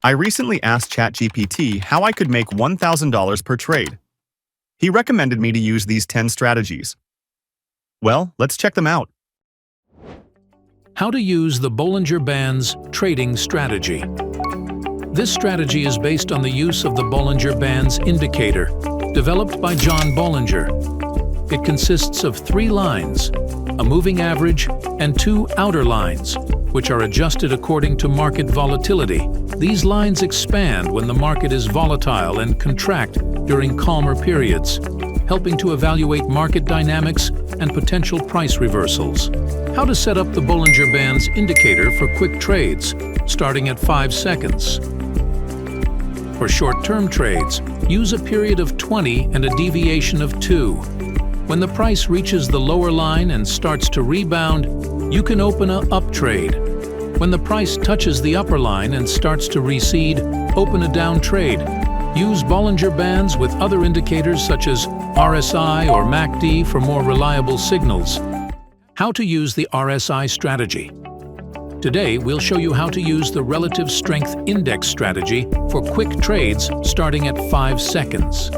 I recently asked ChatGPT how I could make $1,000 per trade. He recommended me to use these 10 strategies. Well, let's check them out. How to use the Bollinger Bands Trading Strategy. This strategy is based on the use of the Bollinger Bands indicator, developed by John Bollinger. It consists of 3 lines, a moving average, and 2 outer lines, which are adjusted according to market volatility. These lines expand when the market is volatile and contract during calmer periods, helping to evaluate market dynamics and potential price reversals. How to set up the Bollinger Bands indicator for quick trades, starting at 5 seconds. For short-term trades, use a period of 20 and a deviation of 2. When the price reaches the lower line and starts to rebound, you can open an up trade. When the price touches the upper line and starts to recede, open a down trade. Use Bollinger Bands with other indicators such as RSI or MACD for more reliable signals. How to use the RSI strategy. Today, we'll show you how to use the Relative Strength Index strategy for quick trades starting at 5 seconds.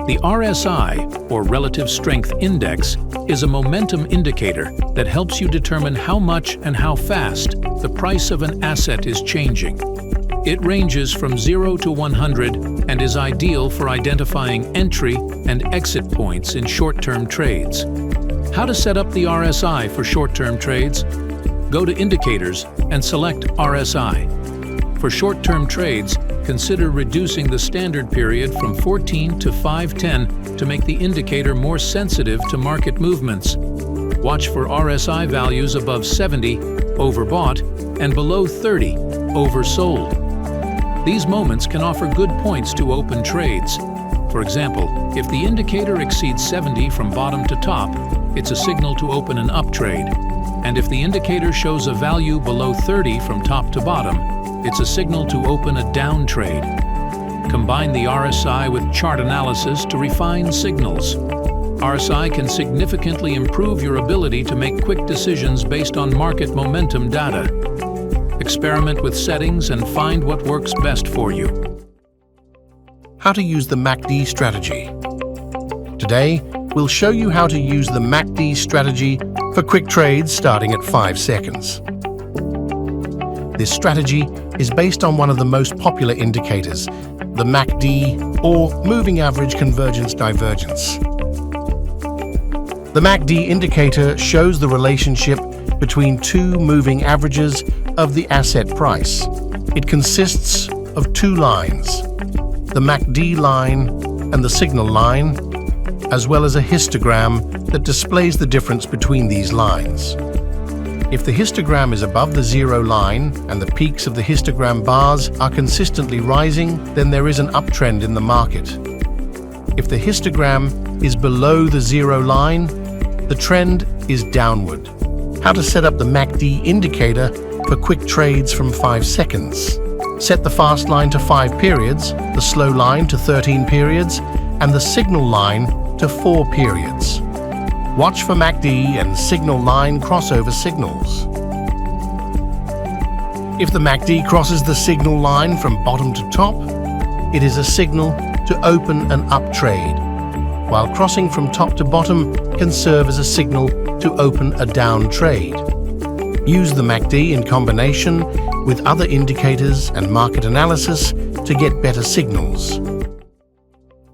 The RSI, or Relative Strength Index, is a momentum indicator that helps you determine how much and how fast the price of an asset is changing. It ranges from 0 to 100 and is ideal for identifying entry and exit points in short-term trades. How to set up the RSI for short-term trades? Go to Indicators and select RSI. For short-term trades, consider reducing the standard period from 14 to 510 to make the indicator more sensitive to market movements. Watch for RSI values above 70, overbought, and below 30, oversold. These moments can offer good points to open trades. For example, if the indicator exceeds 70 from bottom to top, it's a signal to open an up trade. And if the indicator shows a value below 30 from top to bottom, it's a signal to open a down trade. Combine the RSI with chart analysis to refine signals. RSI can significantly improve your ability to make quick decisions based on market momentum data. Experiment with settings and find what works best for you. How to use the MACD strategy. Today, we'll show you how to use the MACD strategy for quick trades starting at 5 seconds. This strategy is based on one of the most popular indicators, the MACD, or Moving Average Convergence Divergence. The MACD indicator shows the relationship between 2 moving averages of the asset price. It consists of 2 lines, the MACD line and the signal line, as well as a histogram that displays the difference between these lines. If the histogram is above the 0 line and the peaks of the histogram bars are consistently rising, then there is an uptrend in the market. If the histogram is below the 0 line, the trend is downward. How to set up the MACD indicator for quick trades from 5 seconds. Set the fast line to 5 periods, the slow line to 13 periods, and the signal line to 4 periods. Watch for MACD and signal line crossover signals. If the MACD crosses the signal line from bottom to top, it is a signal to open an up trade, while crossing from top to bottom can serve as a signal to open a down trade. Use the MACD in combination with other indicators and market analysis to get better signals.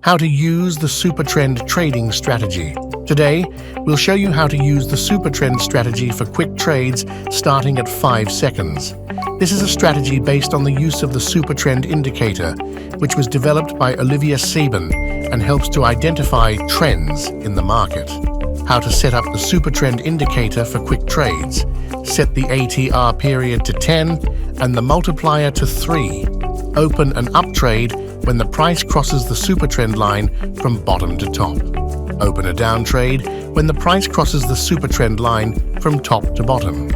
How to use the SuperTrend trading strategy. Today, we'll show you how to use the SuperTrend strategy for quick trades starting at 5 seconds. This is a strategy based on the use of the SuperTrend indicator, which was developed by Olivier Sabin and helps to identify trends in the market. How to set up the SuperTrend indicator for quick trades. Set the ATR period to 10 and the multiplier to 3. Open an up trade when the price crosses the SuperTrend line from bottom to top. Open a down trade when the price crosses the SuperTrend line from top to bottom.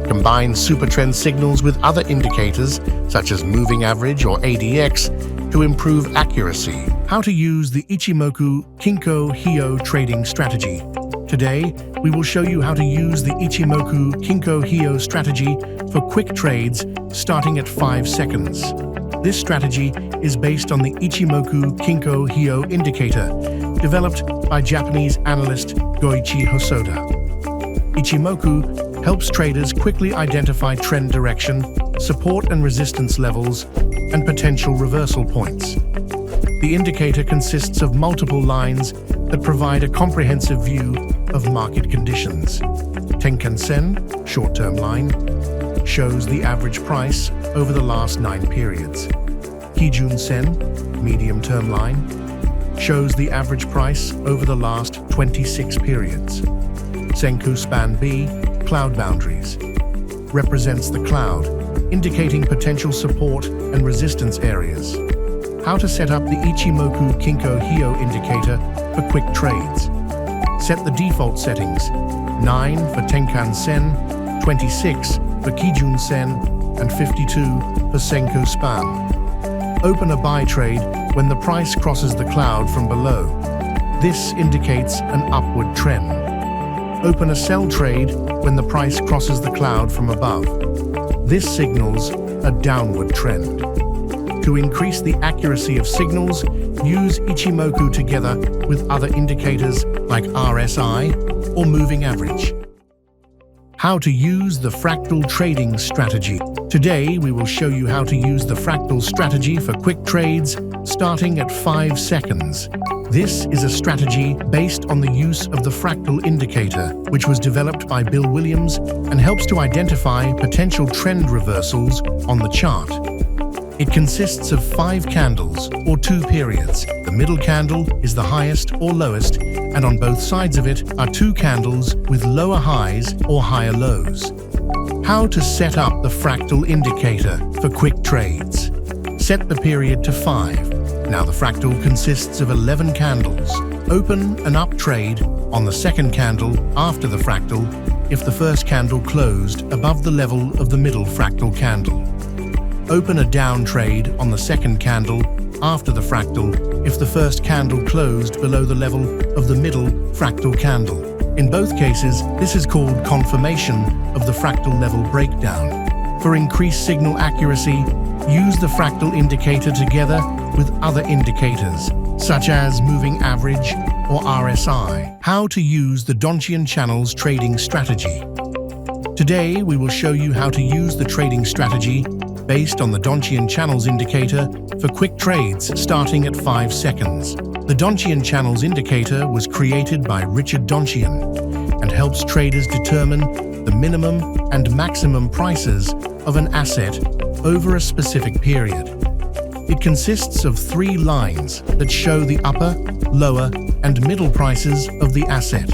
Combine SuperTrend signals with other indicators, such as moving average or ADX, to improve accuracy. How to use the Ichimoku Kinko trading strategy. Today, we will show you how to use the Ichimoku Kinko strategy for quick trades starting at 5 seconds. This strategy is based on the Ichimoku Kinko Hyo indicator, developed by Japanese analyst Goichi Hosoda. Ichimoku helps traders quickly identify trend direction, support and resistance levels, and potential reversal points. The indicator consists of multiple lines that provide a comprehensive view of market conditions. Tenkan-sen, short-term line, shows the average price over the last 9 periods. Kijun-sen, medium-term line, shows the average price over the last 26 periods. Senkou Span B, cloud boundaries, represents the cloud, indicating potential support and resistance areas. How to set up the Ichimoku Kinko Hyo indicator for quick trades. Set the default settings: 9 for Tenkan-sen, 26 for Kijun-sen, and 52 for Senkou Span. Open a buy trade when the price crosses the cloud from below. This indicates an upward trend. Open a sell trade when the price crosses the cloud from above. This signals a downward trend. To increase the accuracy of signals, use Ichimoku together with other indicators like RSI or moving average. How to use the Fractal trading strategy. Today, we will show you how to use the Fractal strategy for quick trades starting at 5 seconds. This is a strategy based on the use of the Fractal indicator, which was developed by Bill Williams and helps to identify potential trend reversals on the chart. It consists of 5 candles, or 2 periods. The middle candle is the highest or lowest, and on both sides of it are 2 candles with lower highs or higher lows. How to set up the Fractal indicator for quick trades. Set the period to 5. Now the Fractal consists of 11 candles. Open an up trade on the second candle after the Fractal if the first candle closed above the level of the middle Fractal candle. Open a down trade on the second candle after the Fractal if the first candle closed below the level of the middle Fractal candle. In both cases, this is called confirmation of the Fractal level breakdown. For increased signal accuracy, use the Fractal indicator together with other indicators, such as moving average or RSI. How to use the Donchian Channels trading strategy. Today, we will show you how to use the trading strategy based on the Donchian Channels indicator for quick trades starting at 5 seconds. The Donchian Channels indicator was created by Richard Donchian and helps traders determine the minimum and maximum prices of an asset over a specific period. It consists of 3 lines that show the upper, lower, and middle prices of the asset.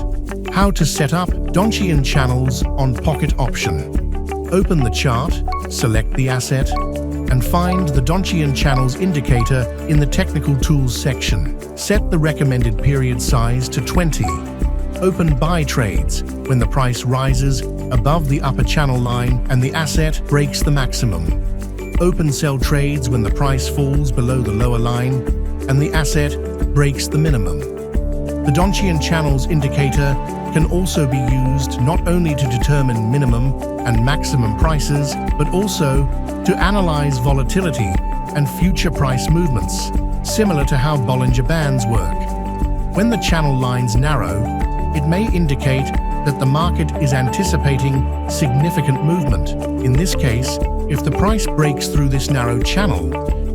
How to set up Donchian Channels on Pocket Option. Open the chart, select the asset, and find the Donchian Channels indicator in the Technical Tools section. Set the recommended period size to 20. Open buy trades when the price rises above the upper channel line and the asset breaks the maximum. Open sell trades when the price falls below the lower line and the asset breaks the minimum. The Donchian Channels indicator can also be used not only to determine minimum and maximum prices, but also to analyze volatility and future price movements, similar to how Bollinger Bands work. When the channel lines narrow, it may indicate that the market is anticipating significant movement. In this case, if the price breaks through this narrow channel,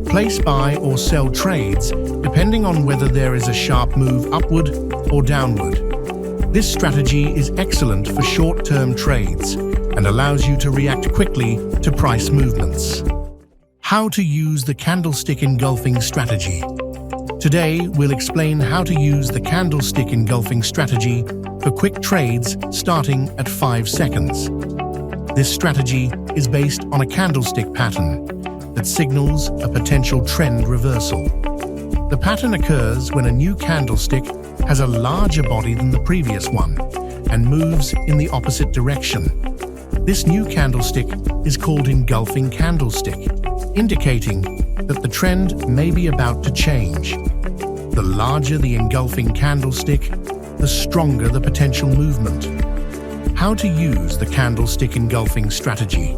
place buy or sell trades depending on whether there is a sharp move upward or downward. This strategy is excellent for short-term trades and allows you to react quickly to price movements. How to use the Candlestick Engulfing strategy. Today, we'll explain how to use the Candlestick Engulfing strategy for quick trades starting at 5 seconds. This strategy is based on a candlestick pattern that signals a potential trend reversal. The pattern occurs when a new candlestick has a larger body than the previous one and moves in the opposite direction. This new candlestick is called engulfing candlestick, indicating that the trend may be about to change. The larger the engulfing candlestick, the stronger the potential movement. How to use the candlestick engulfing strategy.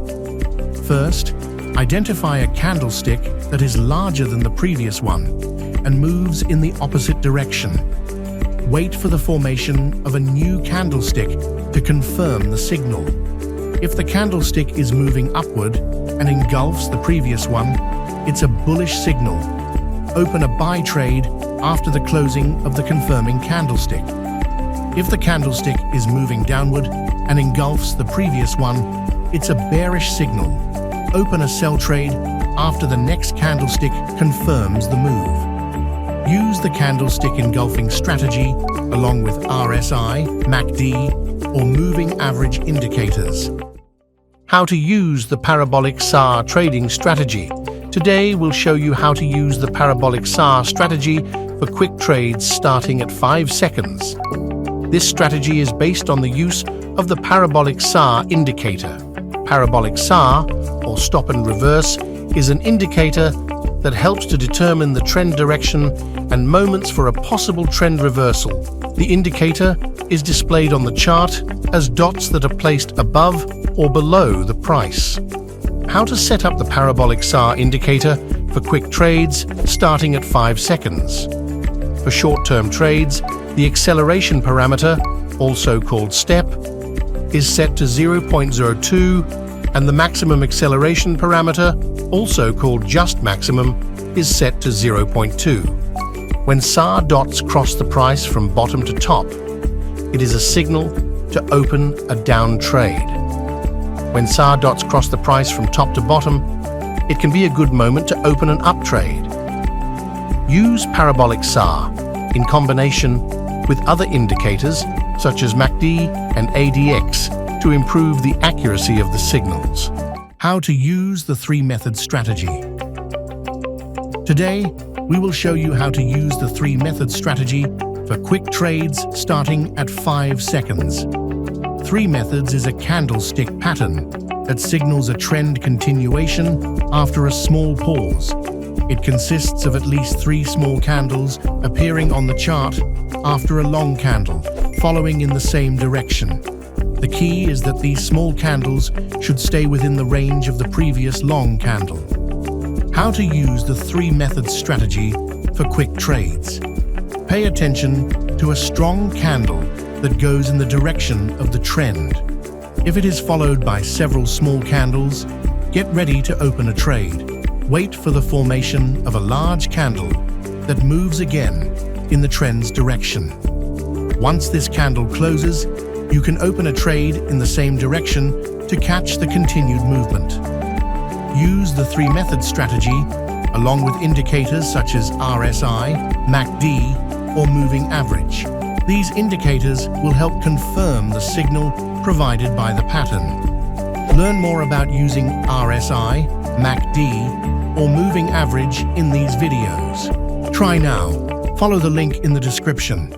First, Identify a candlestick that is larger than the previous one and moves in the opposite direction. Wait for the formation of a new candlestick to confirm the signal. If the candlestick is moving upward and engulfs the previous one, it's a bullish signal. Open a buy trade after the closing of the confirming candlestick. If the candlestick is moving downward and engulfs the previous one, it's a bearish signal. Open a sell trade after the next candlestick confirms the move. Use the candlestick engulfing strategy along with RSI, MACD, or moving average indicators. How to use the Parabolic SAR trading strategy. Today we'll show you how to use the Parabolic SAR strategy for quick trades starting at 5 seconds. This strategy is based on the use of the Parabolic SAR indicator. Parabolic SAR, or stop and reverse, is an indicator that helps to determine the trend direction and moments for a possible trend reversal. The indicator is displayed on the chart as dots that are placed above or below the price. How to set up the Parabolic SAR indicator for quick trades starting at 5 seconds. For short-term trades, the acceleration parameter, also called step, is set to 0.02, and the maximum acceleration parameter, also called just maximum, is set to 0.2. When SAR dots cross the price from bottom to top, it is a signal to open a down trade. When SAR dots cross the price from top to bottom, it can be a good moment to open an up trade. Use Parabolic SAR in combination with other indicators such as MACD and ADX to improve the accuracy of the signals. How to use the three-method strategy. Today, we will show you how to use the three-method strategy for quick trades starting at 5 seconds. Three methods is a candlestick pattern that signals a trend continuation after a small pause. It consists of at least 3 small candles appearing on the chart after a long candle, following in the same direction. The key is that these small candles should stay within the range of the previous long candle. How to use the three-method strategy for quick trades. Pay attention to a strong candle that goes in the direction of the trend. If it is followed by several small candles, get ready to open a trade. Wait for the formation of a large candle that moves again in the trend's direction. Once this candle closes, you can open a trade in the same direction to catch the continued movement. Use the three-method strategy along with indicators such as RSI, MACD, or moving average. These indicators will help confirm the signal provided by the pattern. Learn more about using RSI, MACD, or moving average in these videos. Try now. Follow the link in the description.